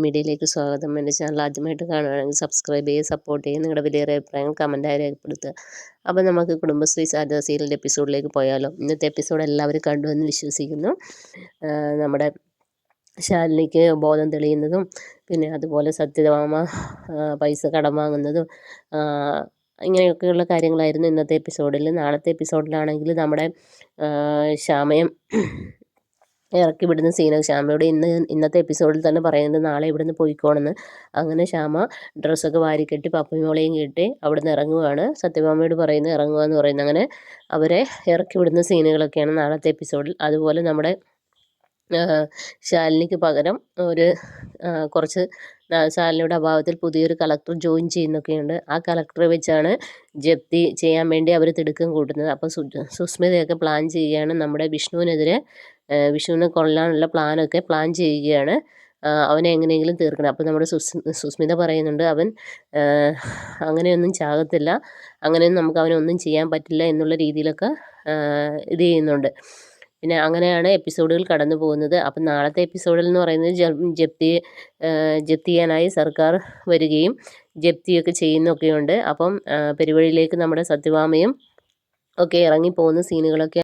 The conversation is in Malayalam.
മീഡിയയിലേക്ക് സ്വാഗതം. എൻ്റെ ചാനൽ ആദ്യമായിട്ട് കാണുകയാണെങ്കിൽ സബ്സ്ക്രൈബ് ചെയ്യുക, സപ്പോർട്ട് ചെയ്യുക, നിങ്ങളുടെ വിലയേറിയ അഭിപ്രായങ്ങൾ കമൻറ്റായി രേഖപ്പെടുത്തുക. അപ്പോൾ നമുക്ക് കുടുംബശ്രീ സാധാ സീരിയലിൻ്റെ എപ്പിസോഡിലേക്ക് പോയാലോ. ഇന്നത്തെ എപ്പിസോഡ് എല്ലാവരും കണ്ടു എന്ന് വിശ്വസിക്കുന്നു. നമ്മുടെ ശാലിനിക്ക് ബോധം തെളിയുന്നതും പിന്നെ അതുപോലെ സത്യഭാമ പൈസ കടം വാങ്ങുന്നതും ഇങ്ങനെയൊക്കെയുള്ള കാര്യങ്ങളായിരുന്നു ഇന്നത്തെ എപ്പിസോഡിൽ. നാളത്തെ എപ്പിസോഡിലാണെങ്കിൽ നമ്മുടെ ശ്യാമയും ഇറക്കി വിടുന്ന സീനൊക്കെ ശ്യാമയോട് ഇന്നത്തെ എപ്പിസോഡിൽ തന്നെ പറയുന്നത് നാളെ ഇവിടുന്ന് പോയിക്കോണമെന്ന്. അങ്ങനെ ശ്യാമ ഡ്രസ്സൊക്കെ വാരിക്കെട്ടി പപ്പയും മോളെയും കെട്ടി അവിടുന്ന് ഇറങ്ങുവാണ്. സത്യഭാമയോട് പറയുന്നത് ഇറങ്ങുക എന്ന് പറയുന്നത്. അങ്ങനെ അവരെ ഇറക്കി വിടുന്ന സീനുകളൊക്കെയാണ് നാളത്തെ എപ്പിസോഡിൽ. അതുപോലെ നമ്മുടെ ശാലിനിക്ക് പകരം കുറച്ച് ശാലിനിയുടെ അഭാവത്തിൽ പുതിയൊരു കളക്ടർ ജോയിൻ ചെയ്യുന്നൊക്കെയുണ്ട്. ആ കളക്ടറെ വെച്ചാണ് ജപ്തി ചെയ്യാൻ വേണ്ടി അവർ തിടുക്കം കൂട്ടുന്നത്. അപ്പോൾ സുസ്മിതയൊക്കെ പ്ലാൻ ചെയ്യുകയാണ്. നമ്മുടെ വിഷ്ണുവിനെ കൊല്ലാനുള്ള പ്ലാൻ ചെയ്യുകയാണ്. അവനെ എങ്ങനെയെങ്കിലും തീർക്കണം. അപ്പോൾ നമ്മുടെ സുസ്മിത പറയുന്നുണ്ട് അവൻ അങ്ങനെയൊന്നും ചാകത്തില്ല, അങ്ങനെയൊന്നും നമുക്ക് അവനൊന്നും ചെയ്യാൻ പറ്റില്ല എന്നുള്ള രീതിയിലൊക്കെ ഇത് ചെയ്യുന്നുണ്ട്. പിന്നെ അങ്ങനെയാണ് എപ്പിസോഡുകൾ കടന്നു പോകുന്നത്. അപ്പം നാളത്തെ എപ്പിസോഡിൽ എന്ന് പറയുന്നത് ജപ്തി ചെയ്യാനായി സർക്കാർ വരികയും ജപ്തിയൊക്കെ ചെയ്യുന്നൊക്കെയുണ്ട്. അപ്പം പെരുവഴിയിലേക്ക് നമ്മുടെ സത്യഭാമയും ഒക്കെ ഇറങ്ങിപ്പോകുന്ന സീനുകളൊക്കെ